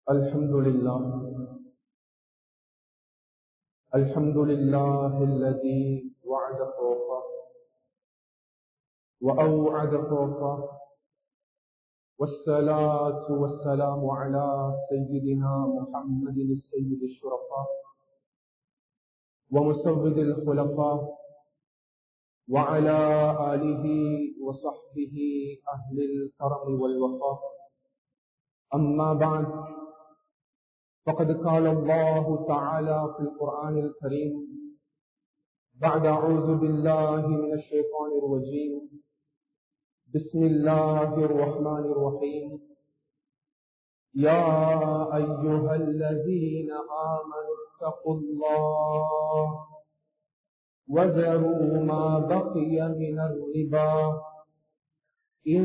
الحمد لله الذي وعد خوفه وأوعد خوفه، والصلاة والسلام على سيدنا محمد السيد الشرفاء ومسود الخلفاء وعلى آله وصحبه أهل الكرم والوفاء. أما بعد، فقد قال الله تعالى في القرآن الكريم بعد أعوذ بالله من الشيطان الرجيم، بسم الله الرحمن الرحيم: يا أيها الذين آمنوا اتقوا الله وذروا ما بقي من الربا إن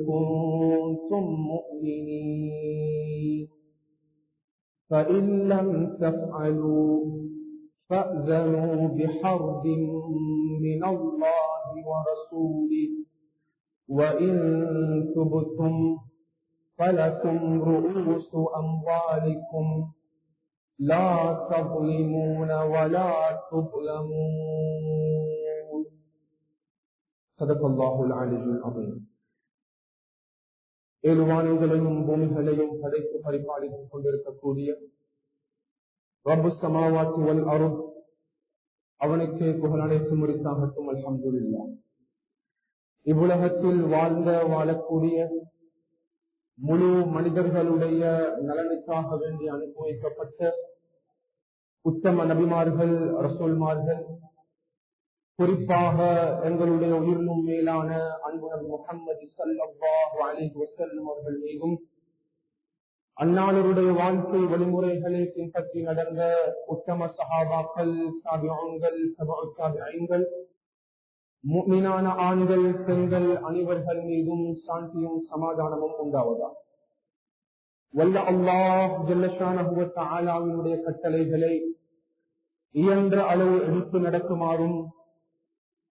كنتم مؤمنين، فإن لم تفعلوا فأذنوا بحرب من الله ورسوله، وإن تبتم فلكم رؤوس أموالكم لا تظلمون ولا تظلمون. صدق الله العلي العظيم. ஏழுவானங்களையும் பூமிகளையும் படைத்து பரிபாலித்துக் கொண்டிருக்கக்கூடிய ரப்பு ஸமாவாத்தி வல் அர்த், அவனுக்கே புகழ் அனைத்தும் உரித்தாகட்டும். அல்ஹம்துலில்லாஹ். இவ்வுலகத்தில் வாழக்கூடிய முழு மனிதர்களுடைய நலனுக்காக வேண்டி அனுப்பி வைக்கப்பட்ட உத்தம நபிமார்கள், ரசூல்மார்கள், குறிப்பாக எங்களுடைய உயிரினும் மேலான அன்பு நபி முஹம்மது ஸல்லல்லாஹு அலைஹி வஸல்லம் அவர்கள் மீதும், அன்னாருடைய வாழ்க்கை வழிமுறைகளை பின்பற்றி நடந்த உத்தம சஹாபாக்கள், தாபிஊன்கள், தபஉ தாபிஈன்கள், முஃமினான ஆண்கள், பெண்கள் அனைவர்கள் மீதும் சாந்தியும் சமாதானமும் உண்டாவதா. வல்ல அல்லாஹ் ஜல்ல ஷானஹு வ தஆலாவினுடைய கட்டளைகளை இயன்ற அளவு எடுத்து நடக்குமாறும்,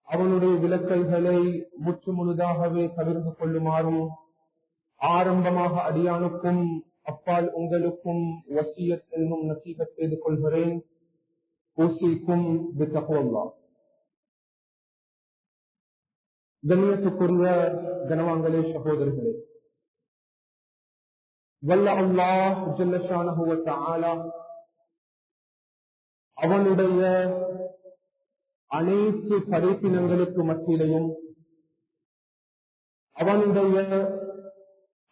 அவனுடைய விலக்கல்களை முற்று முழுதாகவே தவிர்த்து கொள்ளுமாறும் ஆரம்பமாக அடியானுக்கும் அப்பால் உங்களுக்கும் வசியத் என்னும் நசீஹத் செய்து கொள்கிறேன். ஊசிக்கும் பித்தக்வல்லாஹ். கண்ணியத்துக்குரிய கனவான்களே, சகோதரர்களே, வல்ல அல்லாஹ் ஜல்ல ஷானஹு வ தஆலா அவனுடைய அனைத்து படைப்பினங்களுக்கு மத்தியிலையும், அவனுடைய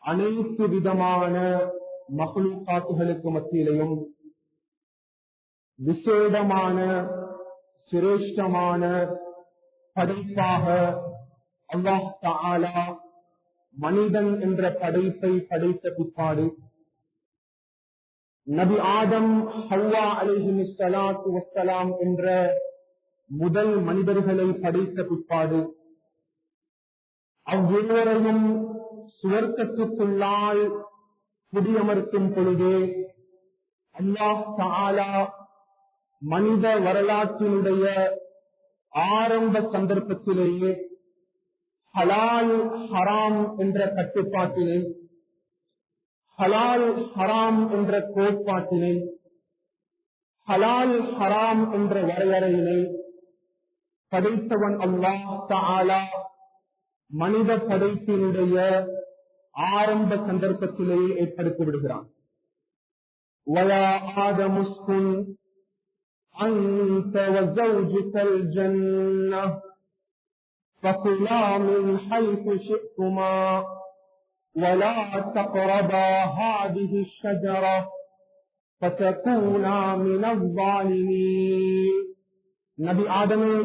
அனைத்து விதமான மஹ்லூகாத்துகளுக்கு மத்தியிலையும் விசேடமான சிரேஷ்டமான படைப்பாக அல்லாஹ் தஆலா மனிதன் என்ற படைப்பை படைத்த பிற்பாடு நபி ஆதம் ஹவ்வா அலைஹிஸ்ஸலாத்து வஸ்ஸலாம் என்ற முதல் மனிதர்களை படைத்த பிற்பாடு அவ்விருவரையும் சுவர்க்கத்துக்குள்ளால் குடியமர்த்தும் பொழுது அல்லாஹ் தஆலா மனித வரலாற்றினுடைய ஆரம்ப சந்தர்ப்பத்திலேயே ஹலால் ஹராம் என்ற கட்டுப்பாட்டினை, ஹலால் ஹராம் என்ற கோட்பாட்டினை, ஹலால் ஹராம் என்ற வரையறையினை படைத்தவன் அல்லாஹ் தஆலா மனித படைப்பினுடைய ஆரம்ப சந்தர்ப்பத்திலேயே ஏற்படுத்தி விடுகிறான். வயா ஆதமுஸ்குன் அன்த வஸௌஜுகல் ஜன்னஹ் ஃபகுலா மின் ஹைது ஷி'துமா வலா தக்ரபா ஹாதிஹி ஷஜரா ஃபதகூனா மினல் ஸாலிமீன். நபி ஆதமே,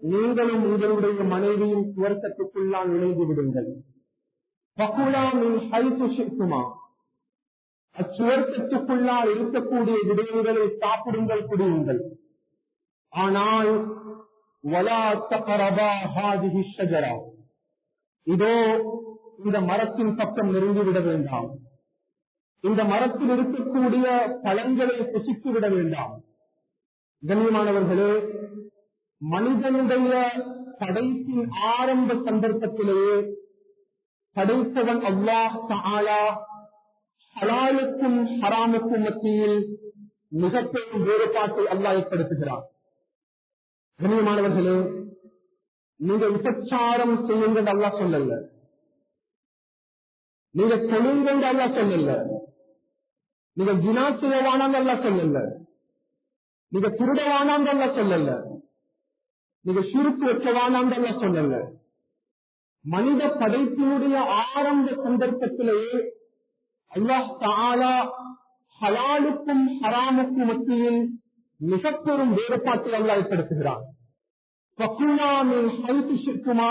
நீங்களும் உங்களுடைய மனைவியும் சுவர்க்கத்துக்குள்ளால் நுழைந்து விடுங்கள். ஃபகுலா மின் ஹைது ஷி'துமா, அச்சுவர்க்கத்துக்குள்ளால் இருக்கக்கூடிய விடயங்களை சாப்பிடுங்கள், குடியுங்கள். ஆனால் வலா தக்ரபா ஹாதிஹி ஷஜரா, இதோ இந்த மரத்தின் பக்கம் நெருங்கிவிட வேண்டாம், இந்த மரத்தில் இருக்கக்கூடிய பழங்களை புசித்து விட வேண்டாம். கண்ணியமானவர்களே, மனிதனுடைய படைப்பின் ஆரம்ப சந்தர்ப்பத்திலேயே படைத்தவன் அல்லாஹ் தஆலா ஹலாலுக்கும் ஹராமுக்கும் மத்தியில் மிகப்பெரும் வேறுபாட்டை அல்லாஹ் ஏற்படுத்துகிறார். கண்ணியமானவர்களே, நீங்க விபச்சாரம் செய்யுங்கள் அல்லாஹ் சொல்லல, நீங்க தொழுங்கள் அல்லாஹ் சொல்லல, நீங்க ஜினா செய்யவானாங்க அல்லாஹ் சொல்லல, நீங்க திருடவானாங்க அல்லாஹ் சொல்லல, நீங்க ஷிர்க் வைக்கவானாங்க அல்லாஹ் சொல்லல. மனித படைப்பினுடைய ஆரம்ப சந்தர்ப்பத்திலேயே அல்லாஹ் தஆலா ஹலாலுக்கும் ஹராமுக்கும் மத்தியில் மிகப்பெரும் வேறுபாட்டை அல்லாஹ் ஏற்படுத்துகிறார். ஃபகுலா மின் ஹைது ஷிர்குமா,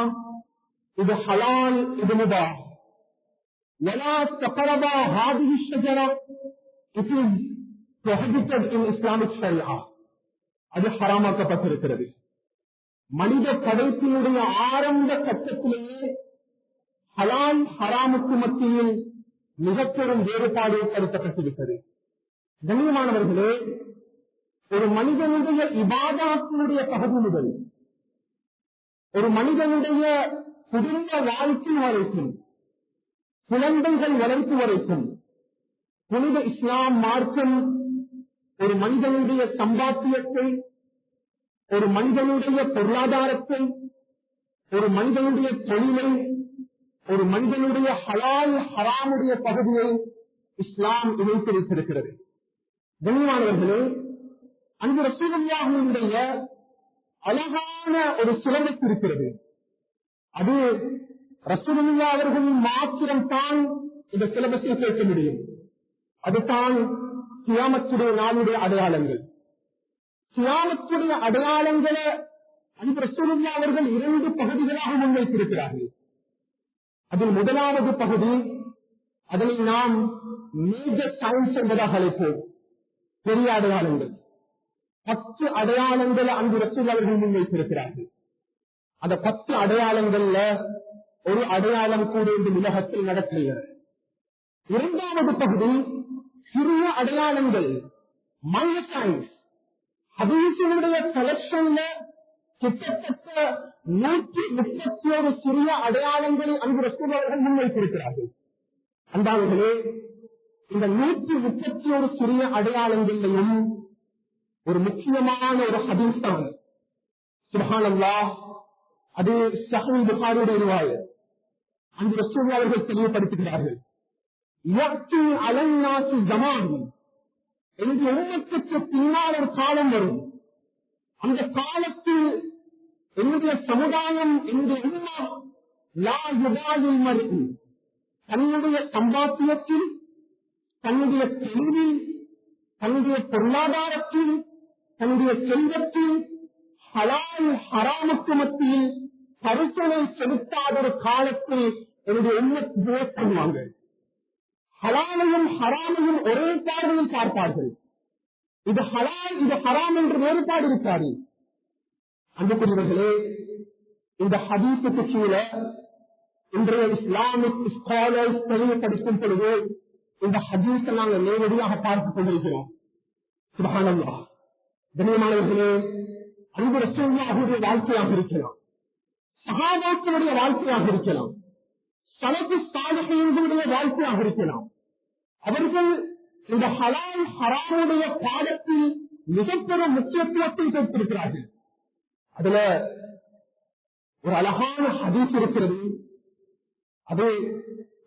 இது ஹலால், இது முபாஹ். வலா தக்ரபா ஹாதிஹி ஷஜரா, it is prohibited in Islamic ஷரியா, அது ஹராமாக்கப்பட்டிருக்கிறது. மனித படைப்பினுடைய ஆரம்ப கட்டத்திலேயே ஹலால் ஹராமுக்கு மத்தியில் மிகப்பெரும் வேறுபாடு ஏற்படுத்தப்பட்டிருக்கிறது. கண்ணியமானவர்களே, ஒரு மனிதனுடைய இபாதத்தினுடைய பகுதி முதல் ஒரு மனிதனுடைய குடும்ப வாழ்க்கை வரைக்கும், குழந்தைகள் வளர்ப்பு வரைக்கும், புனித இஸ்லாம் மார்க்கம் ஒரு மனிதனுடைய சம்பாத்தியத்தை, ஒரு மனிதனுடைய பொருளாதாரத்தை, ஒரு மனிதனுடைய தொழிலை, ஒரு மனிதனுடைய ஹலால் ஹராமுடைய பகுதியை இஸ்லாம் இணைத்து வைத்திருக்கிறது. கண்ணியமானவர்களே, அன்பு ரசூலுல்லாஹினுடைய அழகான ஒரு சிலபஸ் இருக்கிறது. அது ரசூலுல்லாஹ் அவர்களின் மாத்திரம் தான் இந்த சிலபஸை கேட்க முடியும். அதுதான் கியாமத்துடைய நாளுடைய அடையாளங்கள். கியாமத்துடைய அடையாளங்களை அன்பு ரசூலுல்லாஹ் அவர்கள் 2 பகுதிகளாக முன்வைத்திருக்கிறார்கள். அதில் முதலாவது பகுதி, அதனை நாம் மேஜர் சயின்ஸ் என்பதாக அழைப்போம், பெரிய அடையாளங்கள். 10 அடையாளங்களை அன்பு ரசூலுல்லாஹ் அவர்கள் முன்வைத்திருக்கிறார்கள். அந்த 10 அடையாளங்கள்ல ஒரு அடையாளம் கூட இந்த உலகத்தில் நடக்கல. இரண்டாவது பகுதி சிறிய அடையாளங்கள், மைனர் சயின்ஸ். ஹதீஸினுடைய கலெக்ஷன்ல கிட்டத்தட்ட 131 சிறிய அடையாளங்களை அன்பு ரசூலுல்லாஹ் அவர்கள் முன்வைத்திருக்கிறார்கள். அன்பார்களே, இந்த 131 சிறிய அடையாளங்களையும் ஒரு முக்கியமான ஒரு ஹதீஸ் தான். சுப்ஹானல்லாஹ், அது ஸஹீஹ் புகாரியுடைய ரிவாயத். அன்பு ரசூலுல்லாஹ் அவர்கள் தெளிவுபடுத்துகிறார்கள், யக்தி அலன்னாசி ஜமான், என்று உம்மத்துக்கு பின்னால் ஒரு காலம் வரும். அந்த காலத்தில் என்னுடைய சமுதாயம், என்னுடைய உம்மா லா யுபாலில் மர்இ, தன்னுடைய சம்பாத்தியத்தில், தன்னுடைய தொழிலில், தன்னுடைய பொருளாதாரத்தில், தன்னுடைய செல்வத்தில் ஹலால் ஹராமுக்கு மத்தியில் பரிசனை செலுத்தாத ஒரு காலத்தில் என்னுடைய உம்மத்தை பண்ணுவாங்க. ஹலாலையும் ஹராமையும் ஒரே பார்வையில் பார்ப்பார்கள். இது ஹலால், இது ஹராம் என்று வேறுபாடு இருக்காது. அன்புக்குரியவர்களே, இந்த ஹதீஸுக்கு கீழே இன்றைய இஸ்லாமிக் ஸ்காலர்ஸ் தெளிவுபடுத்தும் பொழுது இந்த ஹதீஸை நாங்கள் நேரடியாக பார்த்துக் கொண்டிருக்கிறோம். சுப்ஹானல்லாஹ். கண்ணியமானவர்களே, அன்பு ரசூலுல்லாஹுடைய வாழ்க்கையாக இருக்கலாம், சஹாபாக்களுடைய வாழ்க்கையாக இருக்கலாம், ஸலஃபு ஸாலிஹீன்களுடைய வாழ்க்கையாக இருக்கலாம். அவர்கள் இந்த ஹலால் ஹராமுடைய பாடத்தில் மிகப்பெரும் முக்கியத்துவத்தை கொடுத்திருக்கிறார்கள். அதுல ஒரு அழகான ஹதீஸ் இருக்கிறது. அது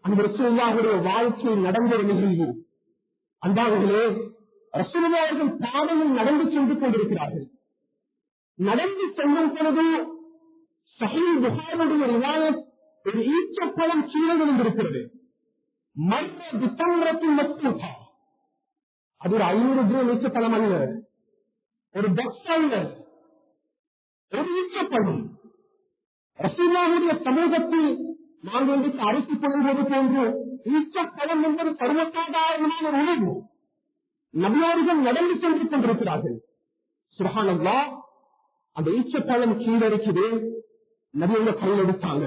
அந்த ரசூலுல்லாஹுடைய வாழ்க்கையில் நடந்த ஒரு நிகழ்வு. அன்பார்களே, ரசூலுல்லாஹ் அவர்கள் பாதையில் நடந்து சென்று கொண்டிருக்கிறார்கள். நடந்து செல்லும் பொழுது ஸஹீஹ் புகாரியுடைய ரிவாயத், ஒரு ஈச்சப்பழம் கீழே விழுந்திருக்கிறது. மற்ற திட்டத்தின் மஸ்தூகா, அது ஒரு 500 கிராம் ஈச்சப்பழம் அல்ல, ஒரு பாக்ஸ் அல்ல, ஒரு ஈச்சப்பழம். ரசூலுல்லாஹுடைய சமூகத்தில் நாங்கள் இன்றைக்கு அரிசி கொள்வது போன்று ஈச்சப்பழம் என்பது சர்வசாதாரணமான ஒரு உணவு. நபியார்கள் நடந்து சென்று கொண்டிருக்கிறார்கள். சுப்ஹானல்லாஹ், அந்த ஈச்சப்பழம் கீழே இருக்குது. நபியோட கையில் எடுத்தாங்க.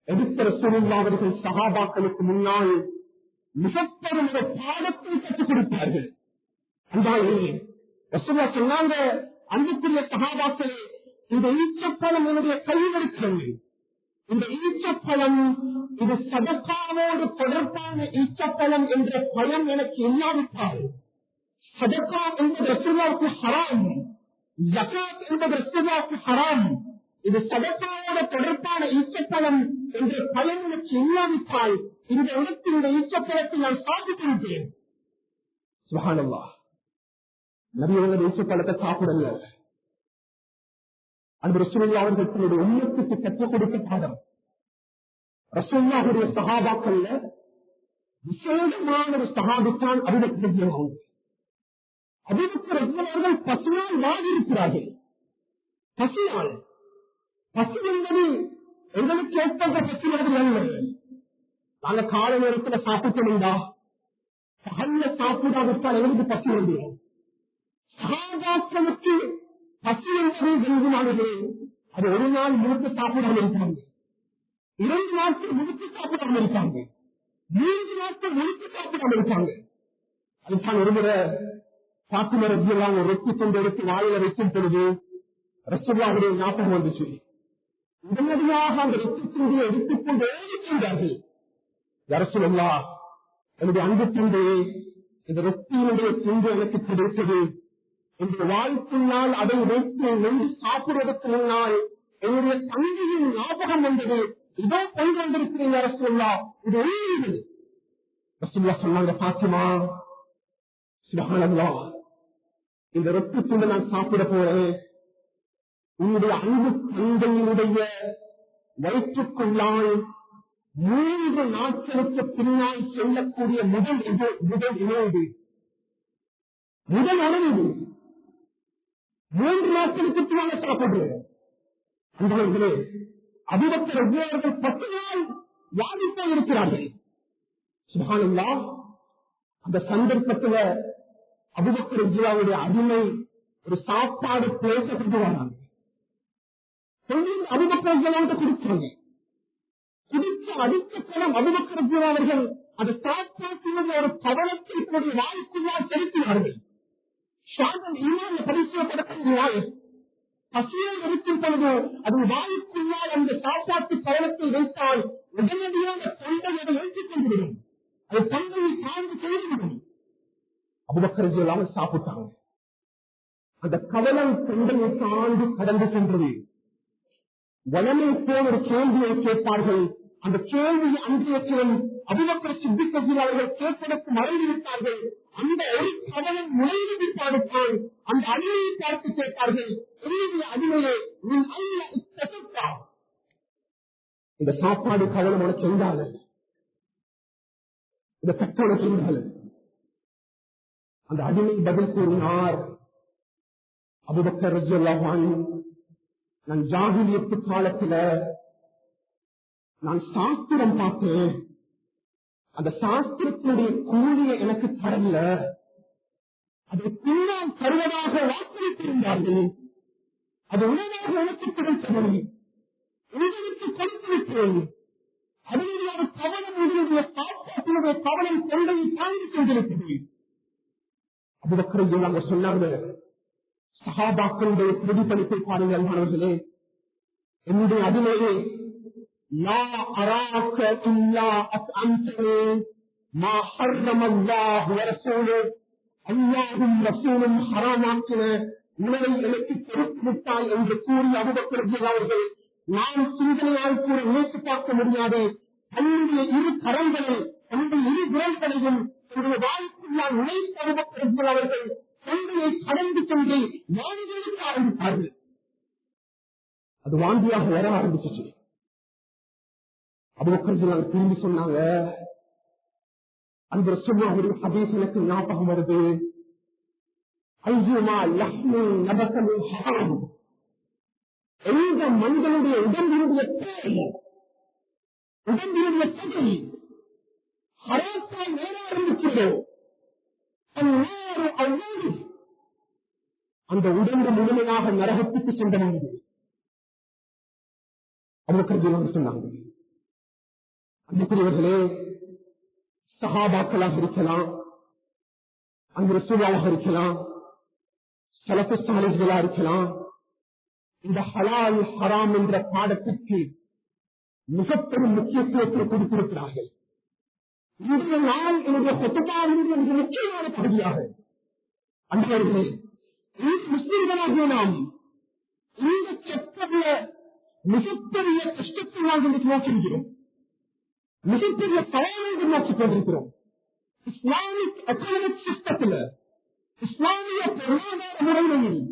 எடுத்த ரசூலுல்லாஹ் அவர்கள் சஹாபாக்களுக்கு முன்னால் மிகப்பெரும் ஒரு பாடத்தை கற்றுக் கொடுத்தார்கள். அன்பார்களே, ரசூலுல்லாஹ் சொன்னாங்க, அன்புக்குரிய சஹாபாக்களே, இந்த ஈச்சப்பழம் என்னுடைய கையில் இருக்கிறது. இந்த ஈச்சப்பழம் இது சதக்காவோடு தொடர்பான ஈச்சப்பழம் என்ற பயம் எனக்கு இல்லாவிட்டால், சதக்கா என்பது ரசூலுல்லாஹ்வுக்கு ஹராம், ஜகாத் என்பது ரசூலுல்லாஹ்வுக்கு ஹராம், இது சதக்காவோட தொடர்பான ஈச்சப்பழம் என்ற பயம் எனக்கு இல்லாவிட்டால் இந்த இடத்தில் இந்த ஈச்சப்பழத்தை நான் சாப்பிட்டிருக்கிறேன். சுப்ஹானல்லாஹ். நபியோட ஈச்சப்பழத்தை சாப்பிடல. அந்த ரசூலுல்லாஹ் அவர்கள் தன்னுடைய உம்மத்துக்கு கற்றுக் கொடுத்த பாடம். ரசூலுல்லாஹுடைய சஹாபாக்கள்ல விசேஷமான ஒரு சஹாபித்தான் அபூபக்கர் ரலியல்லாஹு அன்ஹு. அபூபக்கர் ரலியல்லாஹு அவர்கள் பசியால் வாடி இருக்கிறார்கள். பசியால், பசி என்பது எங்களுக்கு ஏற்பட்ட பசி மாதிரி அல்ல. நாங்க காலை நேரத்தில் சாப்பிட்டோம்டா, பகல்ல சாப்பிடாவிட்டால் எங்களுக்கு பசி வந்துடும். சஹாபாக்களுக்கு பசி என்பது வெகுமானது. அது ஒரு நாள் முழுக்க சாப்பிடாமல் இருப்பாங்க, 2 நாட்கள் முழுக்க சாப்பிடாமல் இருப்பாங்க, 3 நாட்கள் முழுக்க சாப்பிடாமல் இருப்பாங்க. அதுதான் ஒருமுறை பாத்திமா ரலியல்லாஹு ஒரு ரொட்டி கொண்டு எடுத்து வாயில வைக்கும் பொழுது ரசூலுல்லாஹுடைய ஞாபகம் வந்துச்சு. உடனடியாக அந்த ரொட்டி துண்டை எடுத்துக்கொண்டு ஓடிக்கொண்டார்கள். யா ரசூலல்லாஹ், என்னுடைய அன்பு தந்தையே, இந்த ரொட்டியினுடைய துண்டு எனக்கு கிடைத்தது. இந்த வாய்ப்பினால் அதை வைத்து நின்று சாப்பிடுவதற்கு முன்னால் என்னுடைய தந்தையின் ஞாபகம் வந்தது. இதோ கொண்டு வந்திருக்கிறீங்க ரசூலுல்லாஹ், இது உண்மை. ரசூலுல்லாஹ் சொன்னாங்க, பாத்திமா, சுப்ஹானல்லாஹ், இந்த ரொட்டி துண்டை நான் சாப்பிட போறேன். உன்னுடைய அன்பு தந்தையினுடைய வயிற்றுக்குள்ளால் 3 நாட்களுக்கு பின்னால் செல்லக்கூடிய முதல் இணைவு, முதல் உணவு 3 நாட்களுக்கு பின்னால் சாப்பிடுறேன். அன்பர்களே, அபூபக்கர் ரலியல்லாஹு 10 நாள் வாடிப்போய் இருக்கிறார்கள். சுப்ஹானல்லாஹ். அந்த சந்தர்ப்பத்தில் அபூபக்கர் ரலியல்லாஹுடைய அடிமை ஒரு சாப்பாடு பிளேட்டை கொண்டு வராங்க. அபூபக்கர் ரலியல்லாஹு குடிச்சாங்க. குடிச்ச அடுத்த கணம் அபூபக்கர் ரலியல்லாஹு அவர்கள் அந்த சாப்பாட்டினுடைய ஒரு கவனத்தை கூடிய வாய்க்குள்ளால் செலுத்தினார்கள். ஷாதல் ஈமான் பரிசுத்தப்படக்கூடிய வாய் பசியை இருக்கும் பொழுது அது வாய்க்குள்ளால் அந்த சாப்பாட்டு கவனத்தை வைத்தால் உடனடியாக தொண்டையை ஏற்றிக் கொண்டுவிடும், அது தொண்டையை தாழ்ந்து செய்துவிடும். அபூபக்கர் ரலியல்லாஹு சாப்பிட்டாங்க. அந்த கவனம் தொண்டையை தாண்டி கடந்து சென்றது. வளமை போல் ஒரு கேள்வியை கேட்பார்கள். அந்த கேள்வியை அன்றைய அபூபக்கர் சித்திக் ரலியல்லாஹு அவர்கள் கேட்பதற்கு மறைந்துவிட்டார்கள். அந்த ஒரு கவனம் நுழைந்து விட்டால்தான் அந்த அடிமையை பார்த்து கேட்பார்கள், என்னுடைய அடிமையை நீ அல்ல இத்தா, இந்த சாப்பாடு கவனம் உனக்கு எங்கால, இந்த கட்டணக்கு எங்கால? அந்த அடிமை பதில் கூறினார், அபூபக்கர் ரலியல்லாஹு அன்ஹு, நான் ஜாஹிலியத்து காலத்துல நான் சாஸ்திரம் பார்த்தேன். அந்த சாஸ்திரத்தினுடைய கூலியை எனக்கு தரல, அதை பின்னால் தருவதாக வாக்களித்திருந்தார்கள். அது உணவாக எனக்கு கிடைத்தது, உங்களுக்கு கொடுத்திருக்கிறேன். அதனுடைய கவனம் உங்களுடைய சாப்பாட்டினுடைய கவனம் தொண்டையை தாண்டி கொண்டிருக்கிறது. அபூபக்கர் ரலியல்லாஹு சொன்னார்கள், சஹாபாக்களுடைய பிரதிபலிப்பை பாருங்கள் மாணவர்களே, என்னுடைய அடிமையே, லா அராக இல்லா அத்அம்தனி மா ஹர்ரமல்லாஹு வ ரசூலுஹு, அல்லாஹும் ரசூலும் ஹராமாக்கின உணவை எனக்கு கொடுத்து விட்டாய் என்று கூறிய அபூபக்கர் ரலியல்லாஹு அவர்கள், நான் சிந்தனையால் கூட நினைத்து பார்க்க முடியாது, தன்னுடைய 2 கரங்களை, தன்னுடைய 2 விரல்களையும் தன்னுடைய வாய்க்குள்ளால் நினைத்த அபூபக்கர் ரலியல்லாஹு அவர்கள் தொண்டையை கடந்து சென்று வாந்தியெடுக்க ஆரம்பித்தார்கள். அது வாந்தியாக வர ஆரம்பிச்சிச்சு. அபூபக்கர் ரலியல்லாஹு திரும்பி சொன்னாங்க, அந்த ரசூலுல்லாஹ்வுடைய ஹதீஸ் எனக்கு ஞாபகம் வருது, ஐயுமா லஹ்மின் நபஸ மின் ஹராம், எந்த மனிதனுடைய உடம்பினுடைய தேவை, உடம்பினுடைய தகை ஹராத்தால் நேர ஆரம்பிக்கிறதோ அந்த உடம்பு முழுமையாக நரகத்துக்கு சொந்தமானது. அபூபக்கர் ரலியல்லாஹு சொன்னாங்க. அன்புக்குரியவர்களே, சஹாபாக்களாக இருக்கலாம், அங்கு ரசூலுல்லாஹ் இருக்கலாம், ஸலஃபு ஸாலிஹ்களா இருக்கலாம், இந்த ஹலால் ஹராம் என்ற பாடத்திற்கு மிகப்பெரும் முக்கியத்துவத்தை கொடுத்திருக்கிறார்கள். இன்றைய நாள் என்னுடைய கொத்தபாவினுடைய மிக முக்கியமான பகுதியாக அன்பர்களே, முஸ்லிம்களாகிய நாம் இந்த சட்டத்தில மிகப்பெரிய கஷ்டத்தை நாம் இன்றைக்கு நோக்கியிருக்கிறோம். மிகப்பெரிய சவாலை நோக்கிக் கொண்டிருக்கிறோம். இஸ்லாமிக் எக்கனாமிக் சிஸ்டத்தில், இஸ்லாமிய பொருளாதார முறைமையில்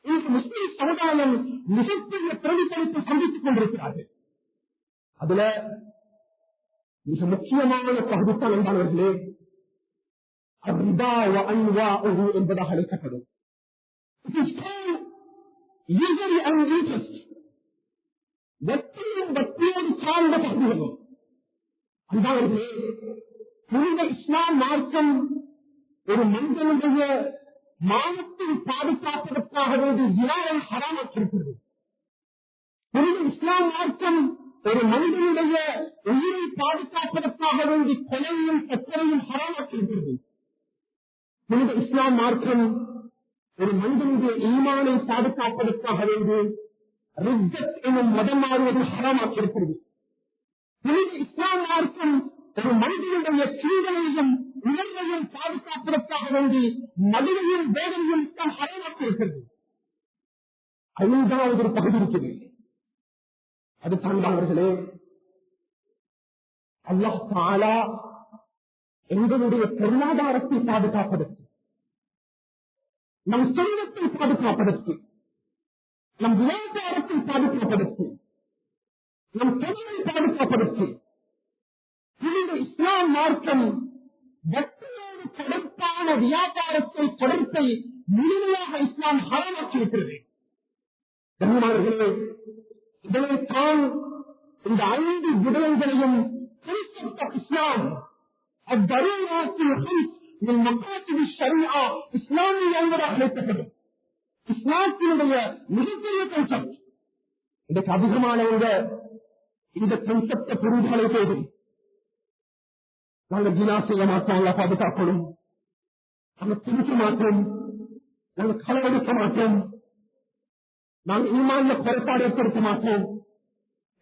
இன்று முஸ்லிம் சமுதாயம் மிகப்பெரிய பிரதிபலிப்பை சந்தித்துக் கொண்டிருக்கிறார்கள். அதுல மிக முக்கியமான பகுதித்தான் என்பார்களே என்பதாக அழைக்கப்படும். வட்டியும் வட்டியோடு சார்ந்த பகுதிகளும் அன்பார்களே, புனித இஸ்லாம் மார்க்கம் ஒரு மனிதனுடைய மானத்தை பாதுகாப்பதற்காக வேண்டிய வினாவை ஹராமாக்கியிருக்கிறது. புனித இஸ்லாம் மார்க்கம் ஒரு மனிதனுடைய உயிரை பாதுகாப்பதற்காக வேண்டி கொலையும் சக்கரையும் ஹராமாக்கியிருக்கிறது. புனித இஸ்லாம் மார்க்கம் ஒரு மனிதனுடைய ஈமானை பாதுகாப்பதற்காக வேண்டி ரிஜ்ஜத் எனும் மதம் மாறுவது ஹராமாக்கியிருக்கிறது. புனித இஸ்லாம் மார்க்கம் ஒரு மனிதனுடைய சிந்தனையையும் உணர்வையும் பாதுகாப்பதற்காக வேண்டி மதுவையும் வேதனையும் இஸ்லாம் ஹராமாக்கியிருக்கிறது. ஐந்தாவது ஒரு பகுதி இருக்கிறது. அது தாண்டவர்களே, அல்லாஹ் தஆலா எங்களுடைய பொருளாதாரத்தை பாதுகாப்பதற்கு, நம் செல்வத்தை பாதுகாப்பதற்கு, நம் வியாபாரத்தை பாதுகாப்பதற்கு, நம் தொழிலை பாதுகாப்பதற்கு இந்த இஸ்லாம் மார்க்கம் வட்டியோடு தொடர்பான வியாபாரத்தை தொடர்பை முழுமையாக இஸ்லாம் ஹராமாக்கியிருக்கிறது. கண்ணியமானவர்களே, இதனைத்தான் இந்த 5 விடயங்களையும் இஸ்லாம் இஸ்லாமிய என்பதாக அழைக்கப்படும். இஸ்லாத்தினுடைய மிகப்பெரிய கன்செப்ட். இதற்கு அதிகமானவங்க இந்த கன்செப்டை புரிந்துகளை போதும். நாங்கள் ஜினா செய்ய மாட்டோம், பாதுகாக்கணும், நாங்கள் திருத்த மாட்டோம், நாங்கள் களவெடுக்க மாட்டோம், நாங்கள் ஈமான்ல குறைபாடு ஏற்படுத்த மாட்டோம்.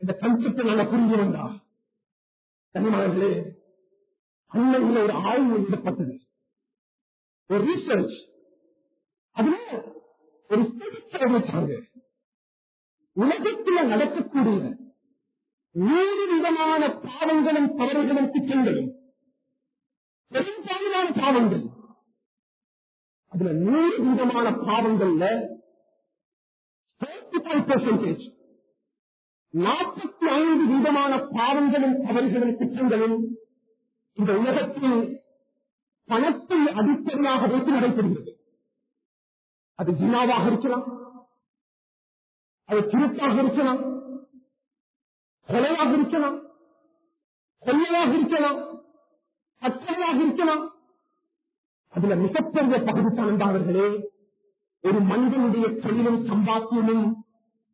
இந்த கன்செப்டை நாங்கள் புரிஞ்சு வந்தா கனிமார்களே, அண்மையில் ஒரு ஆய்வு வெளியிடப்பட்டது, ஒரு ரீசர்ச். அதுல ஒரு ஸ்டடி உலகத்தில் நடக்கக்கூடிய 100 விதமான பாவங்களும் தவறுகளும் குற்றங்களும் பெரும்பாலான பாவங்கள், அதுல 100 விதமான பாவங்கள்ல 35% 45 விதமான பாவங்களும் தவறுகளும் குற்றங்களும் இந்த உலகத்தில் பணத்தை அடிப்படையாக வைத்து நடைபெறுகிறது. அது ஜினாவாக இருக்கலாம், அது திருட்டாக இருக்கலாம், கொலையாக இருக்கலாம், கொள்ளையாக இருக்கலாம், அச்சையாக இருக்கலாம். அதுல மிகப்பெரிய பகுதி சார்ந்தவர்களே, ஒரு மனிதனுடைய தொழிலும் சம்பாத்தியமும்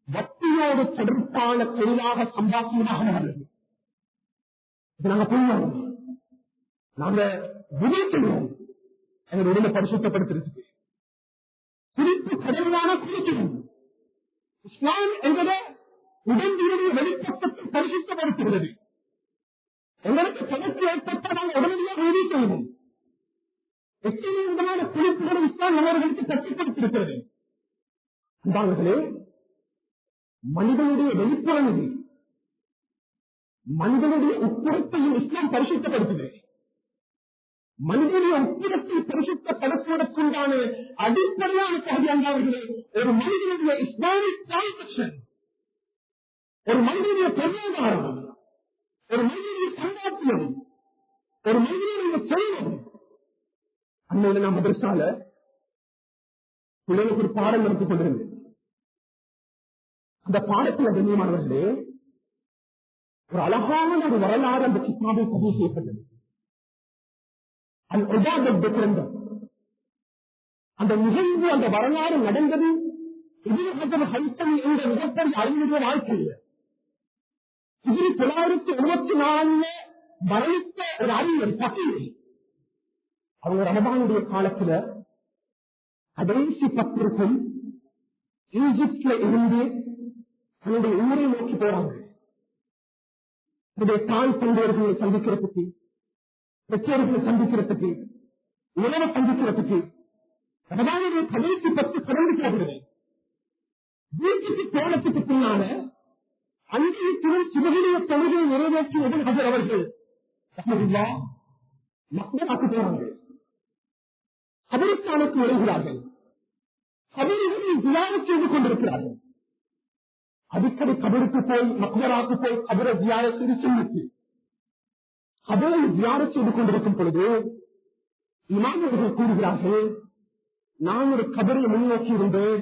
வட்டியோடு தொடர்பான தொழிலாக சம்பாத்தியமாக நடந்தது. இது நாங்க புரியும், நாங்க விதைக்கிறோம், எங்கள் உடலை பரிசுத்தப்படுத்திருக்கு, குறிப்பு கடமையான குறிக்கணும். இஸ்லாம் என்பதை உடம்பினுடைய வெளிப்பக்கத்தை பரிசுத்தப்படுத்துகிறது. எங்களுக்கு கணக்கு ஏற்பட்டால் நாங்கள் உடனடியாக உறுதி செய்வோம். எத்தனை விதமான குறிப்புகளும் இஸ்லாம் நம்மர்களுக்கு கட்டுப்படுத்திருக்கிறது. அந்தாங்களே, மனிதனுடைய வெளிப்புறம் இது, மனிதனுடைய உட்புறத்தையும் இஸ்லாம் பரிசுத்தப்படுத்துகிறது. மனிதனுடைய உட்புறத்தை பரிசுத்தப்படுத்துவதற்குண்டான அடிப்படையான தகுதியானவர்களே ஒரு மனிதனுடைய இஸ்லாமிக் டிரான்சாக்சன், ஒரு மனிதனுடைய பொருளாதாரம், ஒரு மனிதனுடைய சம்பாத்தியம், ஒரு மனிதனுடைய செல்வம். அன்னையில நான் மதரசால பிள்ளைகளுக்கு ஒரு பாடம் நடத்திக் கொண்டிருந்தேன். அந்த பாடத்தில் கண்ணியமானவர்களே ஒரு அழகான ஒரு வரலாறு அந்த கிதாபில் பதிவு செய்யப்பட்டது. அந்த நிகழ்வு, அந்த வரலாறு நடந்தது இப்னு ஹஜர் ஹைத்தமி என்ற மிகப்பெரிய அறிஞருடைய வாழ்க்கையில் 1974 மரணித்த ஒரு அறிஞர் பக்கீர். அவங்க ரமதானுடைய காலத்துல கடைசி பத்திற்கும் ஈஜிப்ட்ல இருந்து தன்னுடைய ஊரை நோக்கி போறாங்க. இதை தாய் தந்தையர்களை சந்திக்கிறதுக்கு, பெற்றோர்களை சந்திக்கிறதுக்கு, உணவை சந்திக்கிறதுக்கு ரமதானுடைய கடைசி 10 கடந்து போகிறது. வீட்டுக்கு போனதுக்கு பின்னால அன்றைய சுபகுடைய தொழுகையை நிறைவேற்றியவர்கள் ஹஜர் அவர்கள் மக்களாக்கு போறாங்க. கபரிஸ்தானுக்கு வருகிறார்கள். கபரிகளை தியானம் செய்து கொண்டிருக்கிறார்கள். அடிக்கடி கபருக்கு போய் மக்பராக்கு போய் கபரை தியானம் செய்து சொல்லிட்டு கபரை தியானம் செய்து கொண்டிருக்கும் பொழுது இமாம் அவர்கள் கூறுகிறார்கள், நான் ஒரு கபரை முன்னோக்கி இருந்தேன்.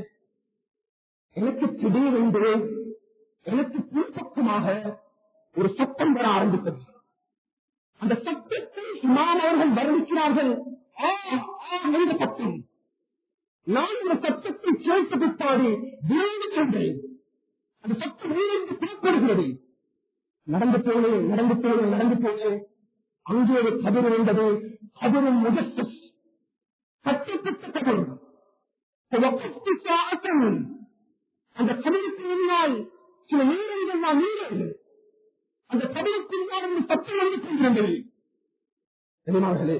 எனக்கு திடீரென்று எனக்கு பின்பக்கமாக ஒரு சத்தம் வர ஆரம்பித்தது. அந்த சத்தத்தை இமாம் அவர்கள் வர்ணிக்கிறார்கள். என்ற சத்தம். நான் அந்த சத்தத்தை கேட்பதற்காக விரைந்து சென்றேன். அந்த சத்தம் வீடு புறப்படுகிறது. நடந்து போனேன். அங்கே ஒரு கபர் இருந்தது. கபரும் முஜஸ்ஸஸ், கட்டப்பட்ட கபர். அந்த கபருக்கு முன்னால் சில நேரங்கள் நான் நீர்கள் அந்த கபருக்கு முன்னால் சத்தம் வந்து கொண்டிருந்தது. தெரியுமார்களே,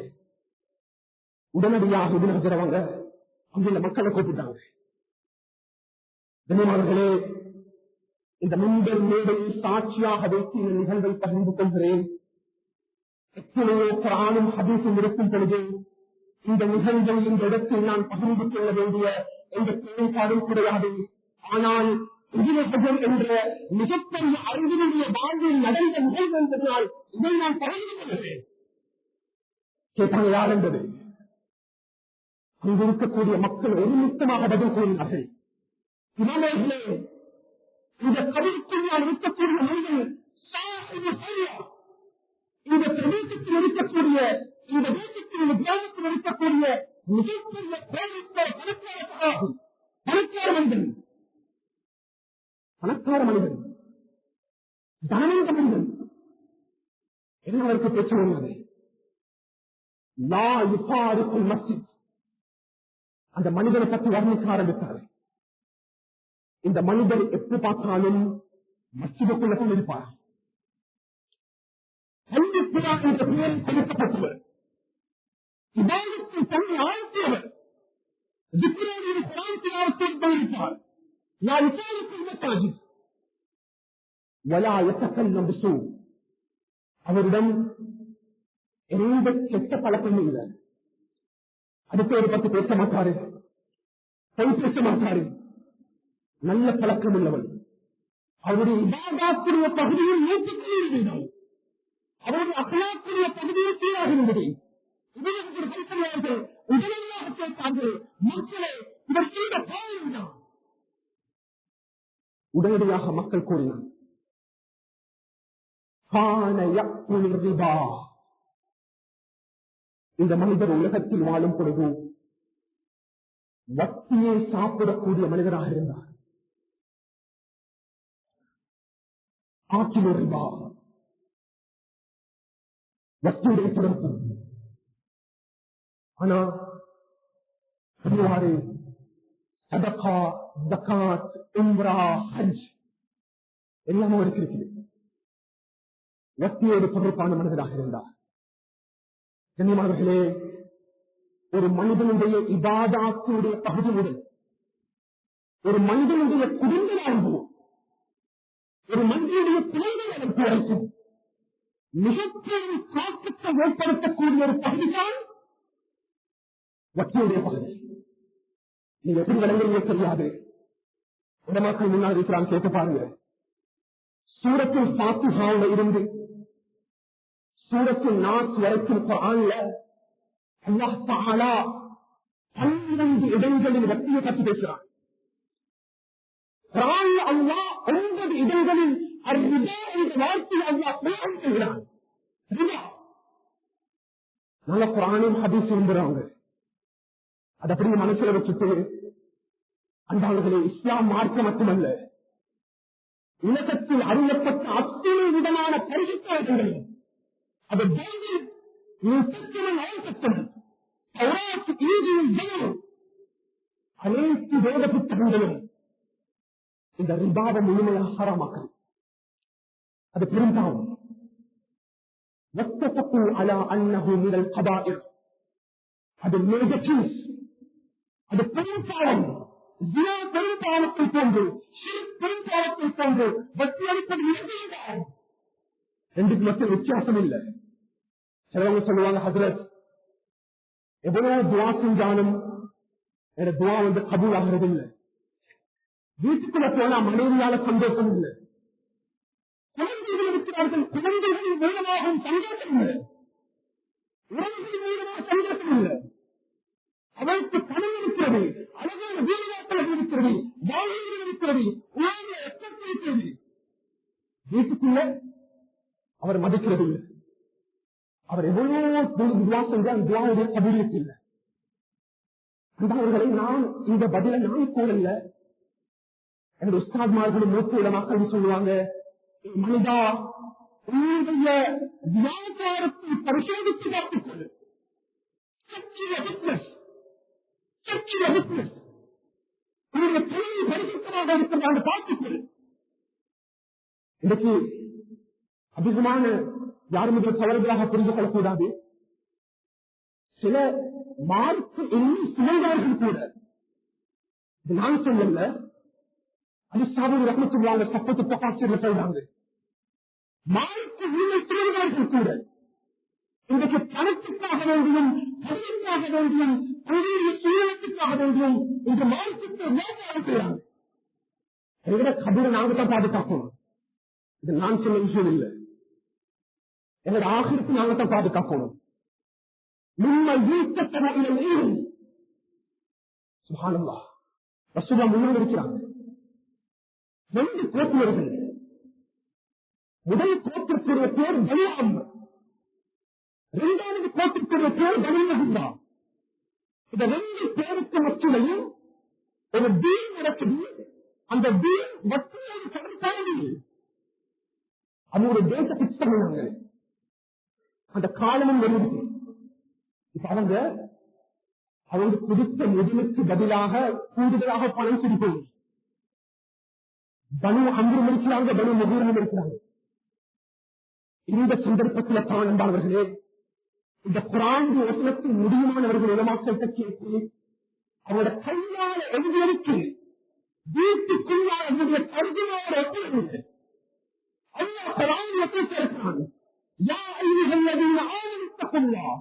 உடனடியாக இதில் இருக்கிறவங்க அங்குள்ள மக்களை கூப்பிட்டாங்க. தெரியுமார்களே, இந்த முன்பல் மேடையில் சாட்சியாக வைத்து இந்த நிகழ்வை பகிர்ந்து கொள்கிறேன். எத்தனையோ குர்ஆனும் ஹதீஸும் இருக்கும் பொழுது இந்த நிகழ்வை இந்த இடத்தில் நான் பகிர்ந்து கொள்ள வேண்டிய எந்த செயல்பாடும் கிடையாது. ஆனால் இப்னு ஹஜர் என்ற மிகப்பெரிய அறிஞருடைய வாழ்வில் நடந்த நிகழ்வு என்பதனால் இதை நான் பகிர்ந்து கொள்கிறேன். கேட்டாங்க, யார் என்பது. அங்கு இருக்கக்கூடிய மக்கள் ஒருமித்தமாக பதில் கூறினார்கள். இமாமர்களே, இந்த கவிதைக்குள்ளால் இருக்கக்கூடிய மனிதன் இந்த பிரதேசத்தில் இருக்கக்கூடிய, இந்த தேசத்தில் இந்த கிராமத்தில் இருக்கக்கூடிய மிகப்பெரிய பணக்கார மனிதன், தனவந்த மனிதன். என்ன அவருக்கு பிரச்சனை உள்ளது? லா யுஃபாரிகுல் மஸ்ஜித். அந்த மனிதனை பற்றி வர்ணிக்க ஆரம்பித்தார். இந்த மனிதர் எப்ப பார்த்தாலும் மஸ்ஜிதுக்குள்ள இருப்பார். கல்விக்குறா என்ற பெயரில் கொடுக்கப்பட்டவர், இபாதத்தில் தன்னை ஆழ்த்தியவர், திக்ரோடு குரான் போயிருப்பார். நான் இசாலுக்குள் மசாஜித் வலா யதகல்லம் பிஸூ. அவரிடம் எந்த கெட்ட பழக்கமும் இல்லை. அடுத்தவரை பற்றி பேச மாட்டாரு, பொய் பேச மாட்டாரு, நல்ல பழக்கம் உள்ளவன். அவருடைய இபாதத்துடைய பகுதியில் 100% அவருடைய அகலாக்குரிய பகுதியில் சீராக இருந்தது. உடனடியாக கேட்டார்கள், மக்களே இவர் செய்த பாவம் தான். உடனடியாக மக்கள் கூறினார், இந்த மனிதர் உலகத்தில் வாழும் பொழுது வட்டியை சாப்பிடக்கூடிய மனிதராக இருந்தார். ஆக்கில் ரூபா, வட்டியுடைய தொடர்பு. ஆனா சொல்லுவாரு, சதகா, ஜகாத், உம்ரா, ஹஜ் எல்லாமே இருக்கிறது. வட்டியோடு தொடர்பான மனிதராக இருந்தார். கண்ணியமானவர்களே, ஒரு மனிதனுடைய இபாதத்துடைய பகுதி முதல் ஒரு மனிதனுடைய குடும்ப வாழ்வு, ஒரு மனிதனுடைய பிள்ளைகள் வரைக்கும் மிகப்பெரிய தாக்கத்தை ஏற்படுத்தக்கூடிய ஒரு பகுதிதான் வட்டியுடைய பகுதி. நீங்க எப்படி விளங்குறீங்க தெரியாது. உடமாக்கள் முன்னாடி இருக்கிறான், கேட்டு பாருங்க. சூரத்தில் ஃபாத்திஹாவுல இருந்து சூரத்தில் நாஸ் வரைக்கும் குர்ஆன்ல அல்லாஹ் தஆலா 12 இடங்களில் வட்டியை பற்றி பேசுறான். குர்ஆன்ல அல்லாஹ் 9 இடங்களில் அர்ரிபா என்ற வார்த்தையை அல்லாஹ் பயன்படுத்துகிறான். நல்ல குர்ஆனும் ஹதீஸ் விரும்புறவங்க அதை அப்படி மனசுல வச்சுட்டு, அன்பாளர்களே, இஸ்லாம் மார்க்கம் மட்டுமல்ல, உலகத்தில் அறியப்பட்ட அத்தனை விதமான பரிசுத்தங்கள், அது அனைத்து வேத புத்தகங்களும் இந்த ரிபாவை முழுமையாக ஹராமாக்கள். அது பெரும்பாலும் واتفقوا على أنه من القبائر. அது நெகட்டிவ், அது பெரும்பாலம், பெரும்பாலத்தை போன்று, பெரும்பாலத்தை போன்று வட்டி அளிப்பது இலங்கையில்தான். ரெண்டுக்கு மட்டும் வித்தியாசம் இல்லை. சிலவங்க சொல்லுவாங்க, ஹஜ்ரத் எவ்வளவு துவா செஞ்சாலும் என் துவா கபூல் ஆகிறது இல்லை. வீட்டுக்குள்ள போனா மனைவியால சந்தோஷம் இல்லை, குழந்தைகள் இருக்கிறார்கள், குழந்தைகளின் மூலமாகவும் சந்தோஷம் இல்லை, உறவுகளின் மூலமாக சந்தோஷம் இல்லை. அவருக்கு பணம் இருக்கிறது, அழகான வீடுகள் இருக்கிறது, வாழ்க்கைகள் இருக்கிறது, உலக எச்சரிக்கை இருக்கிறது. வீட்டுக்குள்ள அவர் மதிக்கிறது இல்லை. அவர் எவ்வளவோ துவா செஞ்சால் துவாவுடைய கபூலியத் இல்லை. அவர்களை நான் இந்த பதில நான் கூறல, என்னுடைய உஸ்தாத்மார்களும் மூத்த மக்கள் சொல்லுவாங்க, மனிதா உங்களுடைய வியாபாரத்தை பரிசோதித்து பார்த்துக்கொள்ளு, உங்களுடைய தொழில் பரிசுத்தமாக இருக்கிறதாக பார்த்துக்கொள்ளு. இன்றைக்கு அதிகமான யாரும் இதை தவறுதலாக புரிந்து கொள்ளக்கூடாது. சில மார்க்கு இன்னும் சுமைதார்கள் கூட, நான் சொல்லல, அலிஸ்லாமின் ரஹ்மத்துல்லாஹி சப்பத்து தஃசீர்ல சொல்றாங்க, மார்க்கு இன்னும் சுமைதார்கள் கூட இன்றைக்கு பணத்துக்காக வேண்டியும், பதவிக்காக வேண்டியும், தொழில் சூழலுக்காக வேண்டியும் இந்த மார்க்கத்தை வியாபாரம் செய்யறாங்க. எங்கட கபரை நாங்க தான் பாதுகாக்கணும். இது நான் சொன்ன விஷயம் இல்லை. எங்களோட ஆகிரத்தை நாங்க தான் பாதுகாக்கணும். சுப்ஹானல்லாஹ், ரசூலுல்லாஹ் முன்னாடி இருக்கிறாங்க. 2 கோத்திரர்கள். முதல் கோத்திரத்துடைய பேர் பனு அம்ர், 2வது கோத்திரத்துடைய பேர் பனு நஹ்ரா. இந்த 2 பேருக்கு மத்தியிலையும் ஒரு தீன் நடக்குது. அந்த தீன் வட்டியோடு தொடர்பானது. அது ஒரு தேச பிச்சை. அந்த காலமும் வருது. இப்ப அவங்க கொடுத்த முதலுக்கு பதிலாக கூடுதலாக பணம் கொடுக்கணும். பனு அம்ரும் இருக்கிறாங்க, பனு நஹீரும் இருக்கிறாங்க. இந்த சந்தர்ப்பத்தில் காணானவர்களே, இந்த குர்ஆன் வசனத்தின் முடியுமானவர்கள் உலமாக்கள் கேட்டு அவரோட கையால எழுதியிருக்கு, வீட்டுக்குள்ளால் அவருடைய தர்ஜுமாவோட ஒப்புகிறது. அல்லாஹ் குர்ஆனில் பேசியிருக்கிறான், யா அய்யுஹல்லதீன ஆமனு தக்குல்லாஹ்,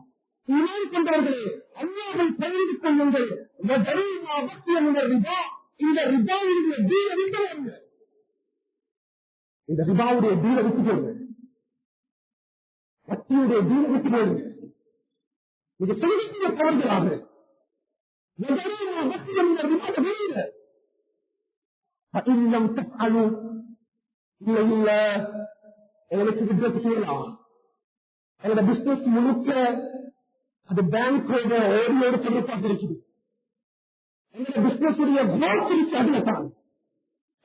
ஈமான் கொண்டவர்களே அல்லாஹ்வை பயந்து கொள்ளுங்கள். வதரூமா பக்கிய மினர் ரிபா, இந்த ரிபாவுடைய தீனை விட்டு வாங்க. இந்த ரிபாவுடைய தீனை விட்டு போடுங்க, வட்டியுடைய தீனை விட்டு போடுங்க. இது செய்திய தவறுகளாக வதரூமா பக்கிய மினர் ரிபா வெளியில இன்னும் தப்பாலு இல்லை இல்ல எங்களுக்கு விட்ரத்து செய்யலாம். எங்களோட பிசினஸ் முழுக்க அது பேங்கோட ஓடியோடு தொடர்பாக இருக்குது. எங்களோட பிசினஸ் உடைய குரோத் இருக்கு. தான்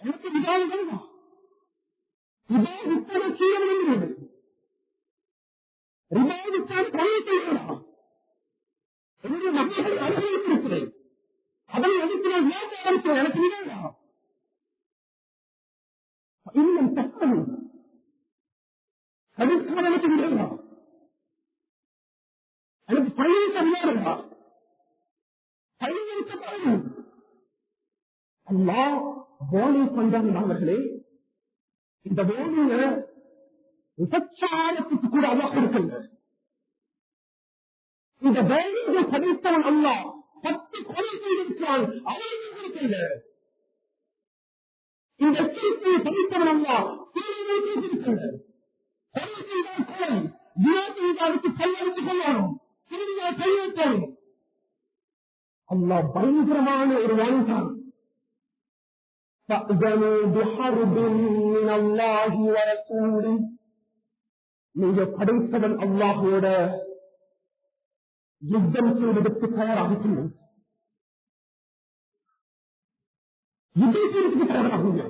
எனக்கு விதானங்கள் தான் வித்தனை செய்ய வேண்டியது. ரிபாவுக்கான பணி செய்யலாம். என்னுடைய மக்களை அனுபவித்திருக்கிறேன். அதை எதிர்த்து வியாபாரம் எனக்கு விடாதா இன்னும் தப்பது அதற்கான எனக்கு விடாதா, எனக்கு பழைய விளையாடுதா, பழைய பாருங்க. அல்லாஹ் வார்னிங் பண்றாங்க. அவர்களே, இந்த வார்னிங்க விபச்சாரத்துக்கு கூட அல்லாஹ் கொடுக்கல. இந்த வார்னிங்கை படைத்தவன் அல்லாஹ் 10 கொலை செய்திருக்கிறான், அவனுக்கு கொடுக்கல. இந்த எச்சரிக்கையை படைத்தவன் அல்லாஹ் தீர்வு செய்திருக்கல. கொலை செய்தால் கொலை, ஜினா செய்தாலுக்கு கல்லடித்துக் கொள்ளணும், திருவிழா கையெழுத்தணும். அல்லாஹ் பயங்கரமான ஒரு வாய்ந்தான். நீங்க படைத்தவன் அல்லாஹோட யுத்தம் செய்வதற்கு தயாராகுங்கள். யுத்தம் செய்வதற்கு தயாராகுங்க.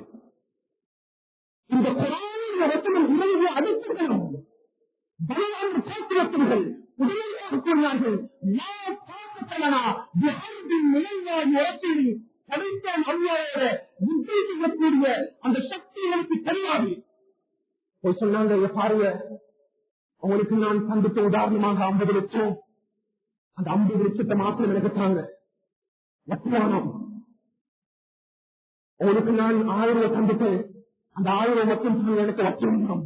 இந்த குர்ஆனின் வசனம் இறைவனை அழைத்துள்ளோம். பலவான கோத்திரத்தினர்கள் உடனடியாக கூறினார்கள், படைத்தான் அல்லாஹ்வோட யுத்தம் செய்யக்கூடிய அந்த சக்தி எனக்கு தெரியாது. சொன்னாங்க, பாருங்க உங்களுக்கு நான் தந்துட்ட உதாரணமாக 50 லட்சம், அந்த 50 லட்சத்தை மாத்திரம் நினைக்கிறாங்க வட்டியானம். உங்களுக்கு நான் 1000 தந்துட்டு அந்த 1000 மட்டும் எனக்கு வட்டி வேணும்.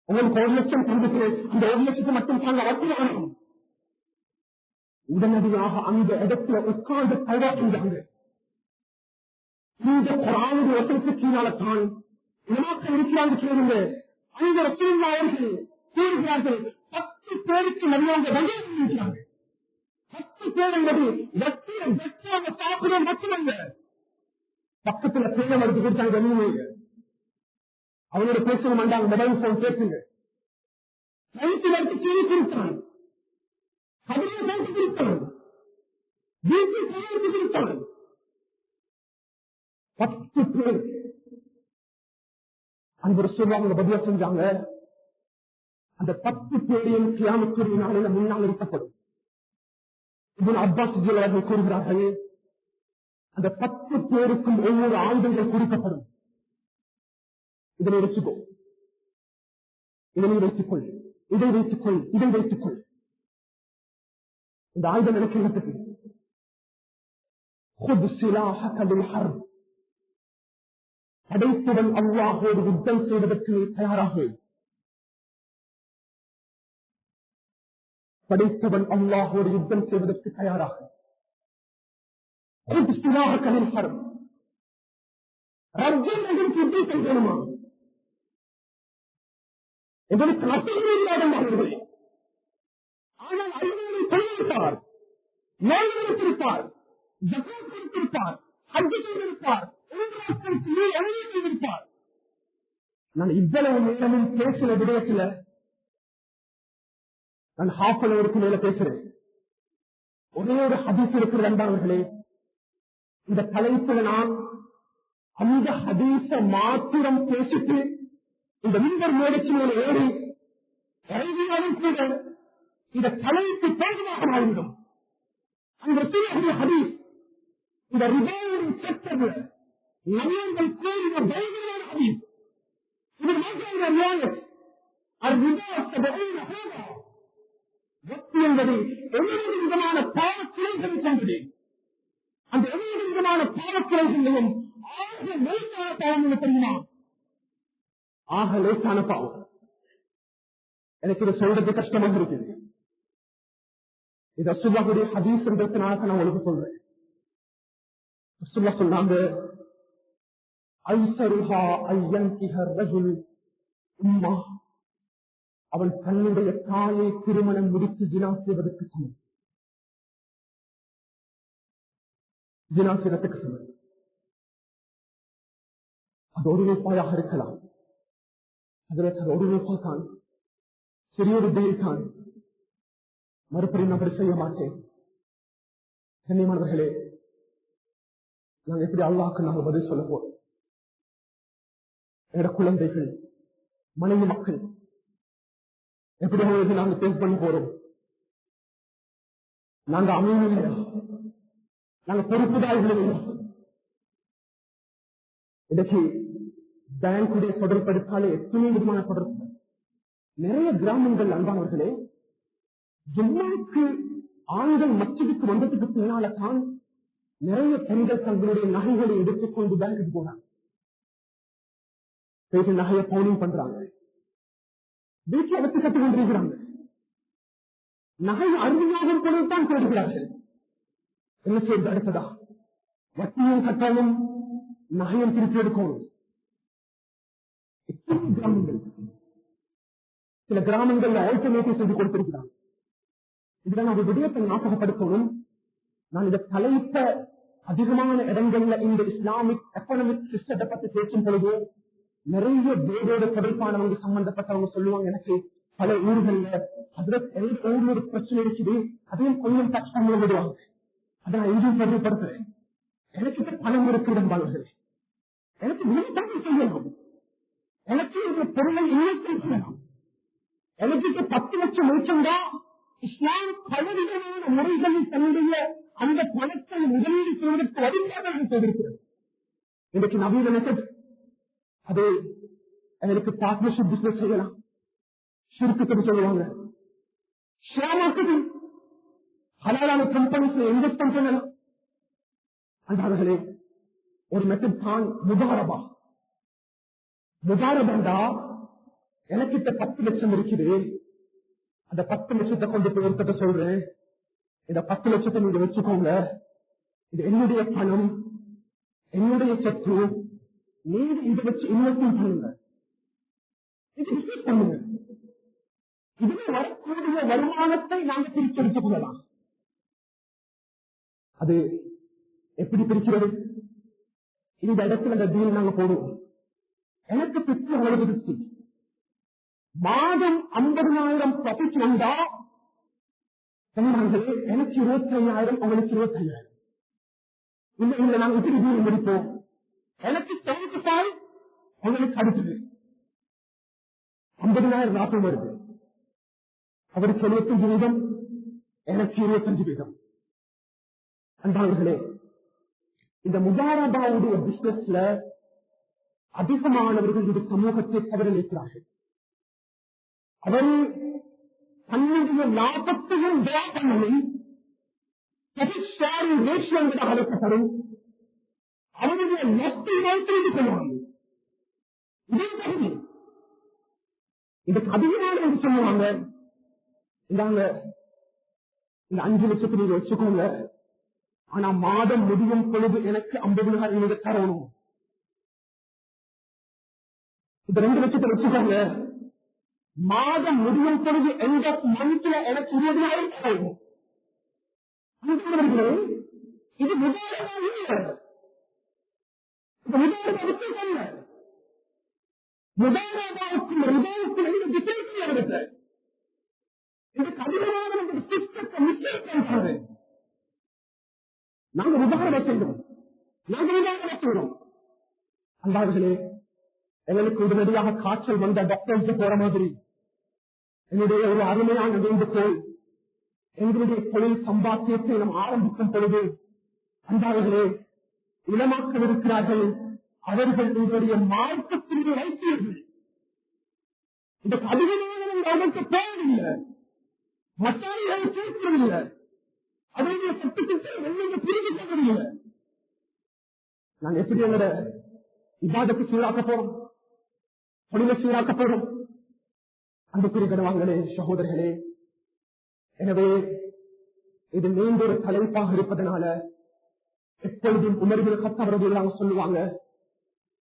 உங்களுக்கு 1 லட்சம் தந்துட்டு அந்த 1 லட்சத்தை மட்டும் தாங்க வட்டி வேணும். உடனடியாக அந்த இடத்துல உட்கார்ந்து தயாரா செஞ்சாங்க. இந்த குர்ஆனுடைய வசனத்துக்கு கீழால தான் உலமாக்கள் இருக்கிறாங்க. கேளுங்க, அந்த ரசூலுல்லாஹ் அவர்கள் கூறுகிறார்கள் 10 பேருக்கு நல்லவங்க வகையிருக்கிறாங்க. 10 பேர் என்பது வட்டியை வெட்டாக சாப்பிட மட்டுமல்ல, பக்கத்துல பேரை எடுத்து கொடுத்தாங்க. கண்ணியங்க, அவனோட பேச மாட்டாங்க, மொபைல் போன் பேசுங்க. வயிற்றில் எடுத்து கீழே கொடுத்தான், கதையை போட்டு கொடுத்தான், வீட்டில் கையெழுத்து கொடுத்தான். 10 பேர் அந்த ரசூலுல்லாஹ் பதிலா செஞ்சாங்க. அந்த 10 பேரையும் கியாமத்துடைய நாளில முன்னால் இருக்கப்படும். இப்னு அப்பாஸ் அவர்கள் கூறுகிறார்கள், அந்த 10 பேருக்கும் ஒவ்வொரு ஆயுதங்கள் கொடுக்கப்படும். இதனை வச்சுக்கோ, இதனை வைத்துக்கொள், இதை வைத்துக்கொள், இதை வைத்துக்கொள். இந்த ஆயுதம் எனக்கு இடத்துக்கு படைத்தவன் அல்லாஹோடு யுத்தம் செய்வதற்கு தயாராக, படைத்தவன் அல்லாஹோடு யுத்தம் செய்வதற்கு தயாராக. யுத்தம் செய்யணுமா? எங்களுக்கு நஷ்டமே இல்லாதவர்களே, ஆனால் அல்லாஹ்வை தொழுவிப்பார், நோய் கொடுத்திருப்பார், ஜகாத் கொடுத்திருப்பார், ஹஜ் செய்திருப்பார், எழுதியிருப்பார். நான் இவ்வளவு நேரமும் பேசுற விடயத்துல நான் ஹாஃப் அன் அவருக்கு மேல பேசுறேன். ஒரே ஒரு ஹதீஸ் இருக்கிற அன்பானவர்களே, இந்த தலைப்புல நான் அந்த ஹதீஸ மாத்திரம் பேசிட்டு இந்த மிம்பர் மேடைக்கு மேல ஏறி இறங்கினாலும் கூட இந்த தலைப்பு பேசுமாக மாறிவிடும். அந்த சிறிய ஹதீஸ் இந்த ரிபாவுடைய சட்டங்கள் நபியர்கள் கூறிய பயங்கரமான ஹதீஸ். இது மாத்திர நியாயம் வெற்றி என்பது 70 விதமான பாவக்கிளைகளை கொண்டது. அந்த 70 விதமான பாவக்கிளைகளையும் ஆக லேசான பாவம் என்று தெரியுமா? ஆக லேசான பாவம். எனக்கு இதை சொல்றது கஷ்டமாக இருக்குது. இது ரசூலுல்லாஹ்வுடைய ஹதீஸ் என்றதுனால நான் உங்களுக்கு சொல்றேன். ரசூலுல்லாஹ் சொன்னாங்க, ஐஸருஹா ஐயன்கிஹ ரஜுல் உம்மா, அவன் தன்னுடைய தாயை திருமணம் முடித்து ஜினா செய்வதற்கு சமம். ஜினா செய்வதற்கு சமம். அது ஒரு ரூபாயாக இருக்கலாம், அதில் ஒரு ரூபாய் தான், சிறியொரு பில் தான். மறுபடியும் அப்படி செய்ய மாட்டேன். கண்ணியமானவர்களே, நாங்கள் எப்படி அல்லாஹ்க்கு நாங்கள் பதில் சொல்ல போறோம்? எங்களோட குழந்தைகள், மனைவி மக்கள் எப்படி அவங்களுக்கு நாங்கள் பேஸ் பண்ண போறோம்? நாங்க அமைதியா, நாங்க பொறுப்புதாரிகள் இல்லை. இன்றைக்கு பேங்குடைய தொடர்படுத்தாலே எத்தனை விதமான தொடர்பு. நிறைய கிராமங்கள் அன்பானவர்களே, ஜும்மாவுக்கு ஆண்கள் மஸ்ஜிதுக்கு வந்ததுக்கு பின்னால தான் நிறைய பெண்கள் தங்களுடைய நகைகளை எடுத்துக்கொண்டு பேங்குக்கு போனாங்க. நகையை பவுனிங் பண்றாங்க, வீட்டில் எடுத்து கட்டி கொண்டிருக்கிறாங்க. நகை அருமையாகும் பொழுதுதான் கொடுக்கிறார்கள். என்ன செய்வது? அடுத்ததா வட்டியும் கட்டாயம் நகையும் திருப்பி எடுக்கணும். கிராமங்கள், சில கிராமங்கள் ஆல்டர்னேட்டிவ் செய்து கொடுத்திருக்கிறாங்க. இதுதான் ஒரு விடயத்தை ஞாபகப்படுத்தணும். நான் இந்த தலைப்ப அதிகமான இடங்கள்ல இந்த இஸ்லாமிக் எக்கனாமிக் சிஸ்டத்தை பத்தி பேசும் பொழுது நிறைய வேறோட தொடர்பானவங்க சம்பந்தப்பட்டவங்க சொல்லுவாங்க, எனக்கு பல ஊர்கள்ல அதுல ஊர்ல ஒரு பிரச்சனை இருக்குது, அதையும் கொஞ்சம் டச் பண்ணி விடுவாங்க. அதை நான் எங்கேயும் தெரியப்படுத்துறேன். எனக்கு பணம் இருக்கிறது, எனக்கு விவசாயம் செய்யணும், எனக்கு இந்த பொருளை இன்வெஸ்ட் செய்யணும், எனக்கு 10 லட்சம் முடிச்சா இஸ்லாம் பலவிதமான முறைகளில் தன்னுடைய அந்த பணத்தை முதலீடு செய்வதற்கு வழிபாடு செய்திருக்கிறது. இன்றைக்கு நவீன மெத்தட், அது எங்களுக்கு பார்ட்னர்ஷிப் பிசினஸ் செய்யலாம், சுருக்கத்தை சொல்லுவாங்க. ஷேர் மார்க்கெட்டிங் ஹலாலான கம்பெனிஸ்ல இன்வெஸ்ட் பண்ணலாம். அன்றார்களே ஒரு மெத்தட் தான் முதாரபா. முதாரபா எனக்கிட்ட 10 லட்சம் இருக்குது, அந்த 10 லட்சத்தை கொண்டு போய் ஒருத்தட்ட சொல்றேன், இந்த 10 லட்சத்தை நீங்க வச்சுக்கோங்க, இது என்னுடைய பணம், என்னுடைய சொத்து, நீங்க இதை வச்சு இன்வெஸ்ட்மெண்ட் பண்ணுங்க, இது பிசினஸ் பண்ணுங்க, இதுல வரக்கூடிய வருமானத்தை நாங்க பிரிச்சு எடுத்துக் கொள்ளலாம். அது எப்படி பிரிக்கிறது? இந்த இடத்துல அந்த டீல் நாங்க போடுவோம். எனக்கு 50 உங்களுக்கு 50. மாதம் 50,000 ப்ராஃபிட் வந்தா எனக்கு 25,000, உங்களுக்கு 25,000. இல்ல நாங்க இப்படி டீல் முடிப்போம். எனக்கு 75, உங்களுக்கு அடுத்தது 50,000 லாபம் வருது. அவருக்கு 75%, எனக்கு 25%. அன்பாளர்களே, இந்த முதாரபாவுடைய பிசினஸ்ல அதிகமானவர்கள் இந்த சமூகத்தை கவனிக்கிறார்கள். அவர் தன்னுடைய லாபத்தையும் பண்ணணும், ரேஷியோ என்று அழைக்கப்படும் அவருடைய நஷ்டத்தை வைத்து கொள்வாங்க. இதே தகுதி இதுக்கு அதிகமானவர்கள் சொல்லுவாங்க, இந்தாங்க இந்த 5 லட்சத்தை நீங்க வச்சுக்கோங்க, ஆனா மாதம் முடியும் பொழுது எனக்கு 50,000 நீங்க தரணும். இந்த 2 லட்சத்தை வச்சுக்கோங்க, மாதம் முடியும் பொழுது எந்த மணிக்குல எனக்கு 20,000 தரணும். இது முதலாக முதலாவுக்கும் ரிதாவுக்கும் எந்த டிஃபரன்ஸ் இருக்கு? இதுக்கு அதிகமான சிஸ்டத்தை மிஸ்டேக் பண்றது. நாங்க உதாரணம் செய்கிறோம். அன்பார்களே, எங்களுக்கு உடனடியாக காய்ச்சல் வந்த டாக்டர்ஸ் போற மாதிரி என்னுடைய ஒரு அருமையான வேண்டுகோள், எங்களுடைய தொழில் சம்பாத்தியத்தை நாம் ஆரம்பிக்கும் பொழுது அன்பார்களே, இளமாக்கள் இருக்கிறார்கள், அவர்கள் உங்களுடைய மார்க்கத்திற்கு வைத்தீர்கள். இதுக்கு அதிகமான அவர்களுக்கு தேவையில்லை, மற்றவர்களை கேட்கவில்லை, அவருடைய சட்டத்திற்கு வெள்ளை பிரிவு செய்வதில்லை. நான் எப்படி எங்களோட இபாதத்தை சீராக்க போறோம், தொழிலை சீராக்க போறோம். அன்புக்குரிய கனவாங்களே, சகோதரர்களே, எனவே இது நீண்ட ஒரு தலைப்பாக இருப்பதனால எப்பொழுதும் உணர்வில் கத்தவர்கள் சொல்லுவாங்க,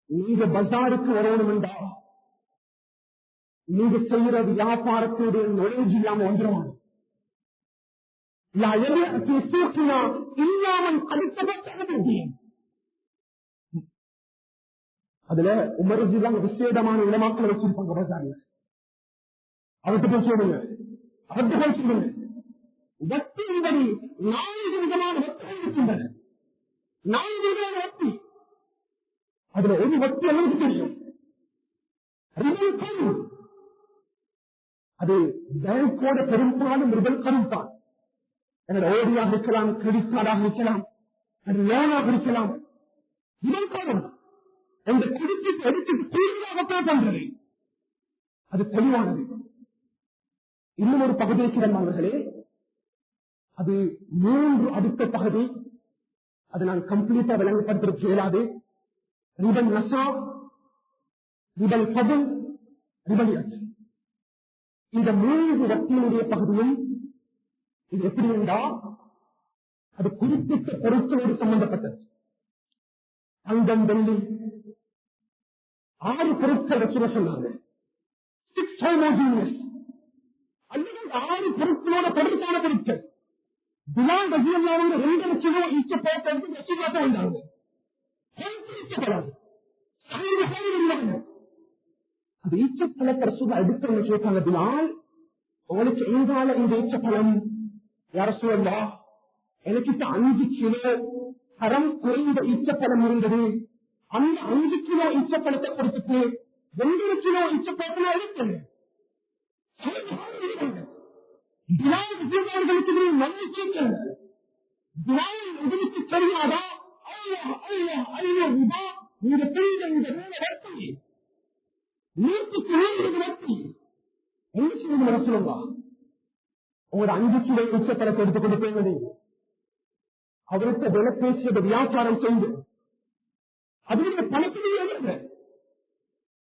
நீங்க பஜாருக்கு வரணும் என்றா நீங்க செய்யற வியாபாரத்தோடு நுழைஞ்சு இல்லாம வந்துடுவாங்க. இல்லாமல் அதுல உமர்ஜிலாம் விசேடமான இடமாக்களை வச்சிருப்பாங்க பஜார்ல. அவர்கிட்ட போய் சொல்லுங்க, வட்டி என்பது 4 விதமான வட்டிகள் இருக்கின்றன. 4 விதமான வட்டி. அதுல ஒரு வட்டி அளவுக்கு தெரியும், அது பேங்கோட பெரும்பாலும் ரிபல் கரும் தான். என்னோட ஓடியாக இருக்கலாம், கிரெடிட் கார்டாக இருக்கலாம், லோனாக இருக்கலாம். ரிபல் கரும் அந்த கிரெடிட் எடுத்து கூடுதலாகத்தான் பண்றது. அது தெளிவானது. இன்னும் ஒரு பகுதி இருக்கிறோம் அவர்களே, அது 3 அடுத்த பகுதி. அதை நான் கம்ப்ளீட்டா விளங்கப்படுத்த இயலாது. ரிபல் நசா, ரிபல் பதுல், ரிபல் யத். இந்த 3 வட்டியினுடைய பகுதியும் இது எப்படி என்றால் அது குறிப்பிட்ட பொருட்களோடு சம்பந்தப்பட்டது. தங்கம், வெள்ளி 6 பொருட்கள் வச்சு சொன்னாங்க. 6 ஹோமோஜீனியஸ் அல்லது 6 பொருட்களோட பொருட்கான பொருட்கள். பிலால் ரஜியல்லாஹு 2 லட்சம் ஈச்ச பழத்தை ரசூலுல்லாஹ் வந்தாங்க. அது ஈச்ச பழத்தை ரசூலுல்லாஹ் எடுத்து கேட்டாங்க, பிலால் உங்களுக்கு எங்கால இந்த ஈச்ச பழம்? யா ரசூலல்லாஹ், எனக்கிட்ட 5 கிலோ தரம் குறைந்த ஈச்சப்பழம் இருந்தது. அந்த 5 கிலோ ஈச்சப்பழத்தை கொடுத்துட்டு 2 கிலோ ஈச்சப்பழத்தை நான் எடுத்தேன். உங்களுக்கு தெரியாதா? நீங்க செய்த இந்த வட்டி 100க்கு 100 வட்டி. என்ன செய்யணும் சொல்லுங்க, உங்களோட 5 கிலோ உச்சப்பழத்தை எடுத்துக் கொண்டு போய் அவருக்கு விலை பேசியது வியாபாரம் செய்து அதனுடைய பணத்திலேயே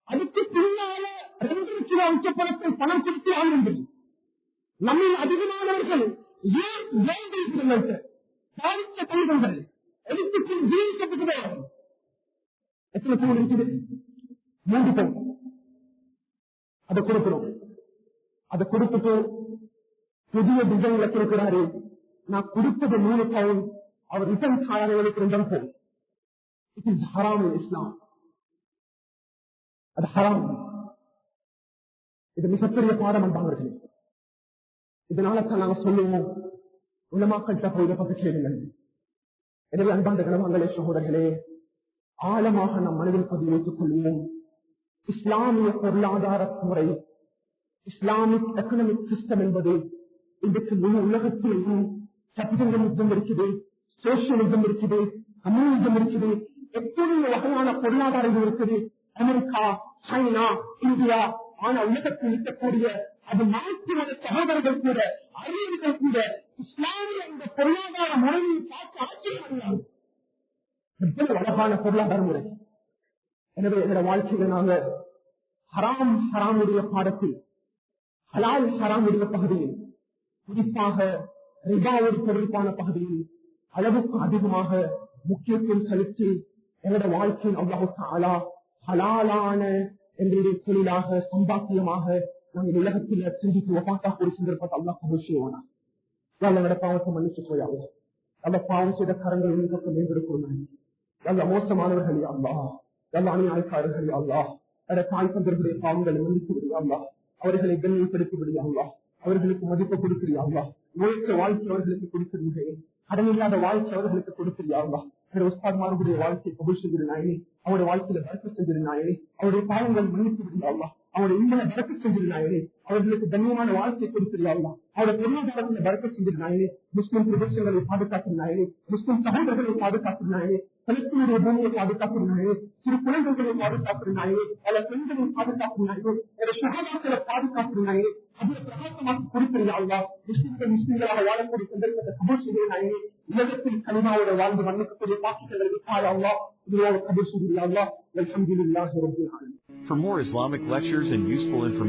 அதுக்கு பின்னால 2 கிலோ உச்சப்பழத்தை பணம் கொடுத்து ஆளுங்கள். நம்ம அதிகமானவர்கள் ஏன் வேண்டியிருக்கிறது சாதித்த கல்வங்கள் எழுத்துக்கு ஜீவிக்கப்பட்டு எத்தனை பவுன் இருக்குது? 3 பவுன். அதை கொடுக்கிறோம். அதை கொடுத்துட்டு புதிய டிசைன்ல கொடுக்கிறாரு. நான் கொடுத்தது 3 பவுன், அவர் ரிட்டர்ன் சாதனைகளுக்கு 2 பவுன். இட் இஸ் ஹராம் இன் இஸ்லாம். அது ஹராம். இது மிகப்பெரிய பாடம் அன்பானவர்களே. இதனாலதான் நாங்க சொல்லுவோம், உலமாக்கள்கிட்ட போய் இதை பற்றி கேளுங்கள். எனவே அன்பான கணவங்களே சகோதரர்களே, ஆழமாக நம் மனதில் பதிவு வைத்துக் கொள்வோம். இஸ்லாமிய பொருளாதார முறை, இஸ்லாமிக் எக்கனாமிக் சிஸ்டம் என்பது இன்றைக்கு முழு உலகத்திலும் கேபிட்டலிசம் இருக்குது, சோசியலிசம் இருக்குது, கம்யூனிசம் இருக்குது, எத்தனை வகையான பொருளாதாரம் இருக்குது. அமெரிக்கா, சைனா, இந்தியா, ஆனா உலகத்தில் இருக்கக்கூடிய அது மாற்றுவத சகோதரர்கள் கூட, அறிஞர்கள் கூட இஸ்லாமிய இந்த பொருளாதார முறையை பார்த்து ஆச்சரியம். எவ்வளவு அழகான பொருளாதார முறை. எனவே எங்களுடைய வாழ்க்கையில நாங்க ஹராம் ஹராமுடைய பாடத்தில், ஹலால் ஹராமுடைய பகுதியில், குறிப்பாக ரிபாவோடு தொடர்பான பகுதியில் அளவுக்கு அதிகமாக முக்கியத்துவம் செலுத்தி எங்களுடைய வாழ்க்கையில் அல்லாஹ் தஆலா ஹலாலான எங்களுடைய தொழிலாக சம்பாத்தியமாக நாங்கள் உலகத்தில் சிந்தித்து வபாத்தாக ஒரு சந்தர்ப்பத்தை அல்லாஹ் கபூல் செய்வானாக. எங்களோட பாவத்தை மன்னிச்சு போயாங்க. நல்ல பாவம் செய்த கரங்கள் பக்கம் மேம்படுத்தணும். நல்ல மோசமானவர்கள் அல்லாஹ், நல்ல அநியாயக்காரர்கள் அல்லாஹ், தாய் தந்தர்களுடைய பாவங்களை மன்னித்து விடுவாங்களா, அவர்களை கண்ணியப்படுத்தி விடுவாங்களா, அவர்களுக்கு மதிப்பு கொடுக்கிறாங்களா, நோயற்ற வாழ்க்கை அவர்களுக்கு கொடுக்கிறீர்கள், கடன் இல்லாத வாழ்க்கை அவர்களுக்கு கொடுக்கிறாங்களா, உஸ்தாத்மாருடைய வாழ்க்கையை கபூல் செஞ்சிருந்தாயே, அவருடைய வாழ்க்கையில பறக்க செஞ்சிருந்தாயே, அவருடைய பாவங்கள் மன்னித்து விடுவாங்களா, அவருடைய இன்பனை பறக்க செஞ்சிருந்தாயே, அவர்களுக்கு கண்ணியமான வாழ்க்கையை கொடுக்கிறாங்களா, அவருடைய பொருளாதாரங்களை பறக்க செஞ்சிருந்தாயே, முஸ்லிம் பிரதேசங்களை பாதுகாத்திருந்தாயே, முஸ்லிம் சகோதரர்களை பாதுகாத்திருந்தாயே, பலஸ்தீனுடைய பூமியை பாதுகாத்திருந்தாயே, சிறு குழந்தைகளை பாதுகாத்திருந்தாயே, பல பெண்களை பாதுகாத்திருந்தாயே, சுகாதாரங்களை பாதுகாத்திருந்தாயே, அதில் பிரகாசமாக கொடுக்கிறார்களா, முஸ்லிம்களாக வாழக்கூடிய சந்தர்ப்பத்தை கபூல் செய்கிறாயே, உலகத்தில் கனிமாவோட வாழ்ந்து மன்னிக்கக்கூடிய பாக்கியங்களை விட்டாயா, கபூல் செய்கிறார்களா. அல்ஹம்துலில்லாஹி ரப்பில் ஆலமீன். For more Islamic lectures and useful information,